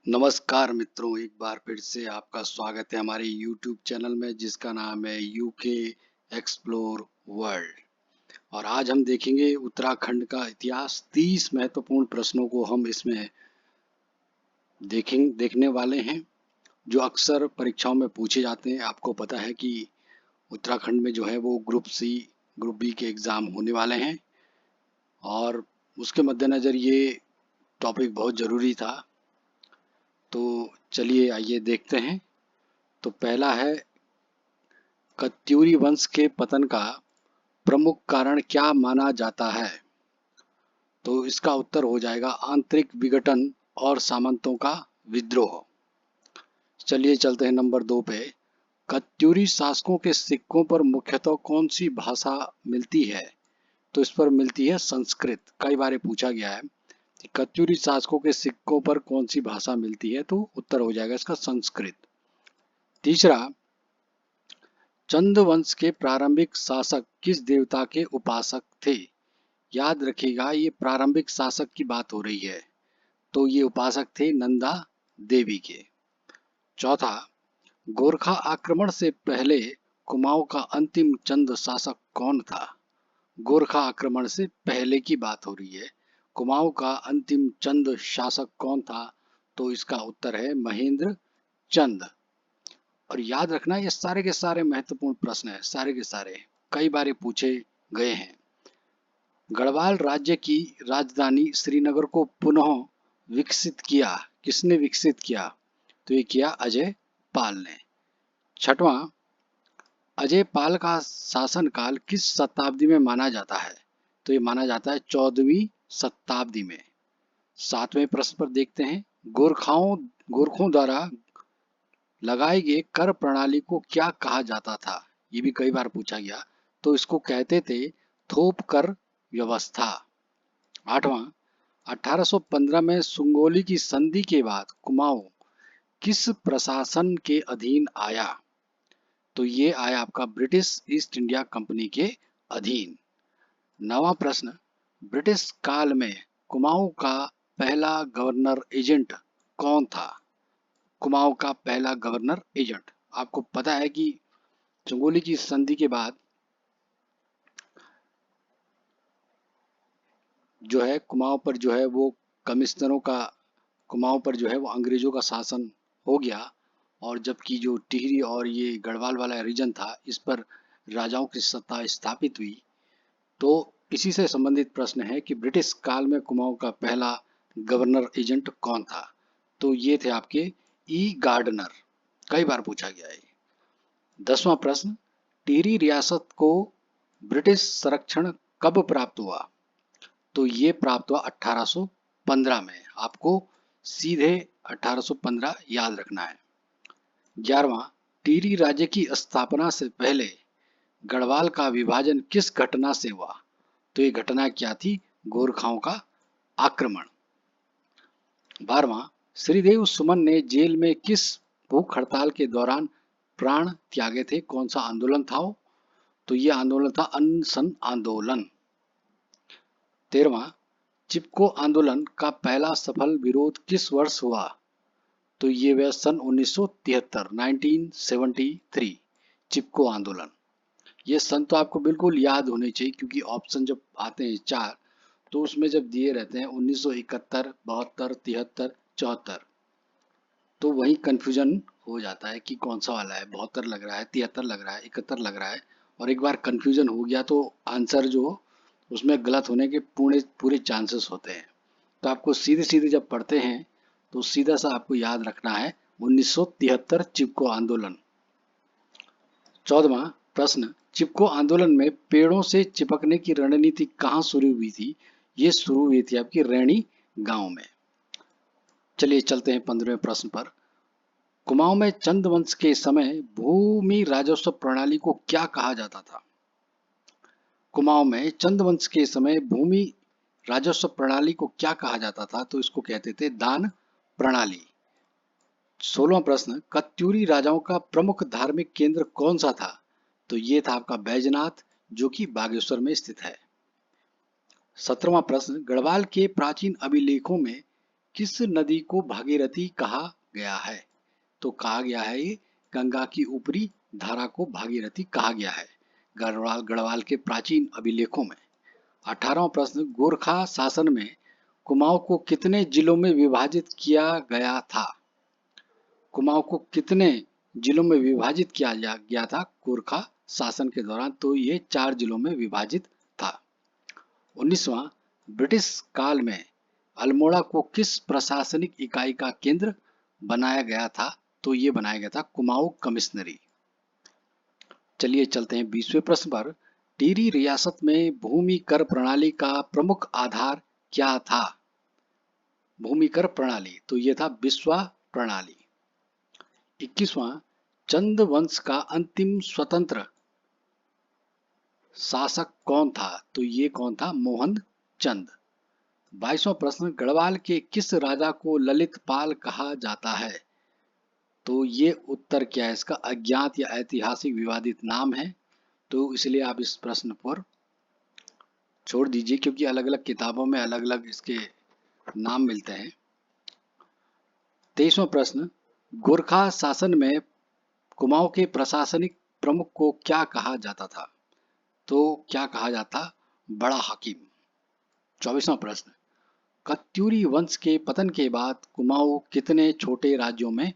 नमस्कार मित्रों, एक बार फिर से आपका स्वागत है हमारे YouTube चैनल में जिसका नाम है यूके एक्सप्लोर वर्ल्ड। और आज हम देखेंगे उत्तराखंड का इतिहास। 30 महत्वपूर्ण प्रश्नों को हम इसमें देखने वाले हैं जो अक्सर परीक्षाओं में पूछे जाते हैं। आपको पता है कि उत्तराखंड में जो है वो ग्रुप बी के एग्ज़ाम होने वाले हैं और उसके मद्देनज़र ये टॉपिक बहुत ज़रूरी था। तो चलिए आइए देखते हैं। तो पहला है, कत्यूरी वंश के पतन का प्रमुख कारण क्या माना जाता है? तो इसका उत्तर हो जाएगा आंतरिक विघटन और सामंतों का विद्रोह। चलिए चलते हैं नंबर 2 पे। कत्यूरी शासकों के सिक्कों पर मुख्यतः कौन सी भाषा मिलती है? तो इस पर मिलती है संस्कृत। कई बार ये पूछा गया है कि कत्यूरी शासकों के सिक्कों पर कौन सी भाषा मिलती है, तो उत्तर हो जाएगा इसका संस्कृत। तीसरा, चंद वंश के प्रारंभिक शासक किस देवता के उपासक थे? याद रखिएगा ये प्रारंभिक शासक की बात हो रही है, तो ये उपासक थे नंदा देवी के। चौथा, गोरखा आक्रमण से पहले कुमाऊं का अंतिम चंद शासक कौन था? गोरखा आक्रमण से पहले की बात हो रही है, कुमाऊं का अंतिम चंद शासक कौन था? तो इसका उत्तर है महेंद्र चंद। और याद रखना ये सारे के सारे महत्वपूर्ण प्रश्न है, सारे के सारे कई बार पूछे गए हैं। गढ़वाल राज्य की राजधानी श्रीनगर को पुनः विकसित किया, किसने विकसित किया? तो ये किया अजय पाल ने। छठवां, अजय पाल का शासनकाल किस शताब्दी में माना जाता है? तो ये माना जाता है 14वीं शताब्दी में। सातवें प्रश्न पर देखते हैं, गोरखों द्वारा लगाई गई कर प्रणाली को क्या कहा जाता था? ये भी कई बार पूछा गया, तो इसको कहते थे थोप कर व्यवस्था। आठवां, 1815 में सुंगोली की संधि के बाद कुमाऊं किस प्रशासन के अधीन आया? तो ये आया आपका ब्रिटिश ईस्ट इंडिया कंपनी के अधीन। नवा प्रश्न, ब्रिटिश काल में कुमाऊं का पहला गवर्नर एजेंट कौन था? कुमाऊं का पहला गवर्नर एजेंट, आपको पता है कि चंगोली की संधि के बाद जो है कुमाऊं पर जो है वो कमिश्नरों का, कुमाऊं पर जो है वो अंग्रेजों का शासन हो गया। और जबकि जो टिहरी और ये गढ़वाल वाला रीजन था इस पर राजाओं की सत्ता स्थापित हुई। तो इसी से संबंधित प्रश्न है कि ब्रिटिश काल में कुमाऊं का पहला गवर्नर एजेंट कौन था? तो ये थे आपके ई गार्डनर। कई बार पूछा गया है। 10वां प्रश्न, टिहरी रियासत को ब्रिटिश संरक्षण कब प्राप्त हुआ? तो ये प्राप्त हुआ 1815 में। आपको सीधे 1815 याद रखना है। 11वां, टिहरी राज्य की स्थापना से पहले गढ़वाल का विभाजन किस घटना से हुआ? तो ये घटना क्या थी? गोरखाओं का आक्रमण। 12वां, श्रीदेव सुमन ने जेल में किस भूख हड़ताल के दौरान प्राण त्यागे थे? कौन सा आंदोलन था वो? तो ये आंदोलन था अनशन आंदोलन। 13वां, चिपको आंदोलन का पहला सफल विरोध किस वर्ष हुआ? तो ये हुआ सन 1973, 1973 चिपको आंदोलन। ये सन तो आपको बिल्कुल याद होने चाहिए क्योंकि ऑप्शन जब आते हैं चार तो उसमें जब दिए रहते हैं 1971, 72, 73, 74, तो वही कंफ्यूजन हो जाता है कि कौन सा वाला है। 72 लग रहा है, 73 लग रहा है, 71 लग रहा है। और एक बार कंफ्यूजन हो गया तो आंसर जो उसमें गलत होने के पूरे पूरे चांसेस होते हैं। तो आपको सीधे सीधे जब पढ़ते हैं तो सीधा सा आपको याद रखना है 1973 चिपको आंदोलन। 14वां प्रश्न, चिपको आंदोलन में पेड़ों से चिपकने की रणनीति कहाँ शुरू हुई थी? ये शुरू हुई थी आपकी रैणी गांव में। चलिए चलते हैं 15वें प्रश्न पर। कुमाऊं में चंद वंश के समय भूमि राजस्व प्रणाली को क्या कहा जाता था? कुमाऊं में चंद वंश के समय भूमि राजस्व प्रणाली को क्या कहा जाता था? तो इसको कहते थे दान प्रणाली। 16वां प्रश्न, कत्यूरी राजाओं का प्रमुख धार्मिक केंद्र कौन सा था? तो ये था आपका बैजनाथ जो कि बागेश्वर में स्थित है। 17वां प्रश्न, गढ़वाल के प्राचीन अभिलेखों में किस नदी को भागीरथी कहा गया है? तो कहा गया है ये गंगा की ऊपरी धारा को भागीरथी कहा गया है गढ़वाल के प्राचीन अभिलेखों में। 18वां प्रश्न, गोरखा शासन में कुमाऊं को कितने जिलों में विभाजित किया गया था? कुमाऊं को कितने जिलों में विभाजित किया गया था गोरखा शासन के दौरान? तो ये 4 जिलों में विभाजित था। 19वां, ब्रिटिश काल में अल्मोड़ा को किस प्रशासनिक इकाई का केंद्र बनाया गया था? तो ये बनाया गया था कुमाऊं कमिश्नरी। चलिए चलते हैं 20वें प्रश्न पर। टिहरी रियासत में भूमि कर प्रणाली का प्रमुख आधार क्या था? भूमि कर प्रणाली, तो ये था बिस्वा प्रणाली। 21वां, चंद वंश का अंतिम स्वतंत्र शासक कौन था? तो ये कौन था? मोहन चंद। 22वां प्रश्न, गढ़वाल के किस राजा को ललित पाल कहा जाता है? तो ये उत्तर क्या है इसका? अज्ञात या ऐतिहासिक विवादित नाम है, तो इसलिए आप इस प्रश्न पर छोड़ दीजिए, क्योंकि अलग अलग किताबों में अलग अलग इसके नाम मिलते हैं। 23वां प्रश्न, गोरखा शासन में कुमाऊं के प्रशासनिक प्रमुख को क्या कहा जाता था? तो क्या कहा जाता? बड़ा हाकिम। 24वां प्रश्न, कत्यूरी वंश के पतन के बाद कुमाऊं कितने छोटे राज्यों में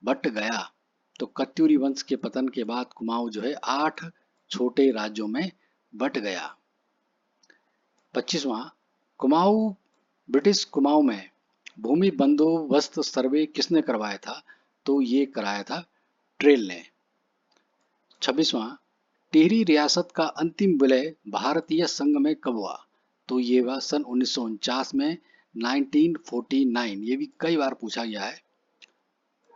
बट गया? तो कत्यूरी वंश के पतन के बाद कुमाऊं जो है 8 छोटे राज्यों में बट गया। 25वां, कुमाऊं ब्रिटिश कुमाऊं में भूमि बंदोबस्त सर्वे किसने करवाया था? तो ये कराया था ट्रेल ने। 26वां, टिहरी रियासत का अंतिम विलय भारतीय संघ में कब हुआ? तो ये हुआ सन 1949 में, 1949। ये भी कई बार पूछा गया है।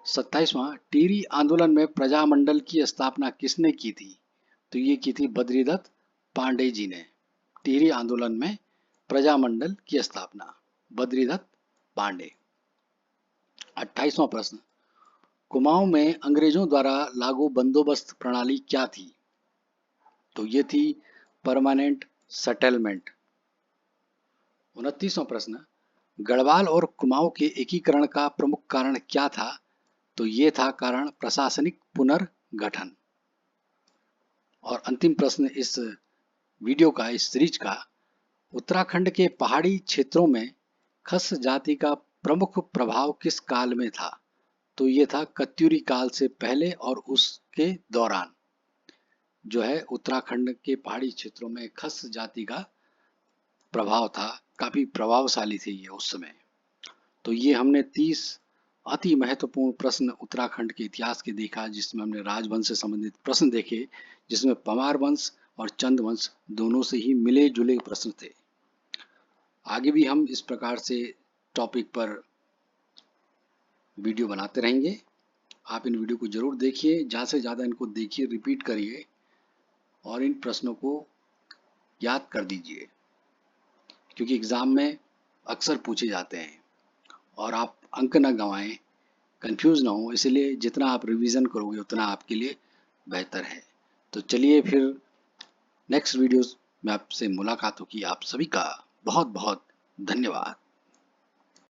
27वां, टिहरी आंदोलन में प्रजामंडल की स्थापना किसने की थी? तो ये की थी बद्रीदत्त पांडे जी ने। टिहरी आंदोलन में प्रजामंडल की स्थापना बद्रीदत्त पांडे। 28वां प्रश्न, कुमाऊं में अंग्रेजों द्वारा लागू बंदोबस्त प्रणाली क्या थी? तो ये थी परमानेंट सेटलमेंट। 29वां प्रश्न, गढ़वाल और कुमाऊं के एकीकरण का प्रमुख कारण क्या था? तो ये था कारण प्रशासनिक पुनर्गठन। और अंतिम प्रश्न इस वीडियो का, इस सीरीज का, उत्तराखंड के पहाड़ी क्षेत्रों में खस जाति का प्रमुख प्रभाव किस काल में था? तो ये था कत्यूरी काल से पहले और उसके दौरान जो है उत्तराखंड के पहाड़ी क्षेत्रों में खस जाति का प्रभाव था, काफी प्रभावशाली थे ये उस समय। तो ये हमने 30 अति महत्वपूर्ण प्रश्न उत्तराखंड के इतिहास के देखा, जिसमें हमने राजवंश से संबंधित प्रश्न देखे, जिसमें पंवार वंश और चंद वंश दोनों से ही मिले जुले प्रश्न थे। आगे भी हम इस प्रकार से टॉपिक पर वीडियो बनाते रहेंगे। आप इन वीडियो को जरूर देखिए, ज़्यादा से ज़्यादा इनको देखिए, रिपीट करिए और इन प्रश्नों को याद कर दीजिए, क्योंकि एग्ज़ाम में अक्सर पूछे जाते हैं और आप अंक ना गंवाएं, कंफ्यूज ना हो। इसलिए जितना आप रिवीजन करोगे उतना आपके लिए बेहतर है। तो चलिए फिर नेक्स्ट वीडियोस में आपसे मुलाकात होगी। आप सभी का बहुत बहुत धन्यवाद।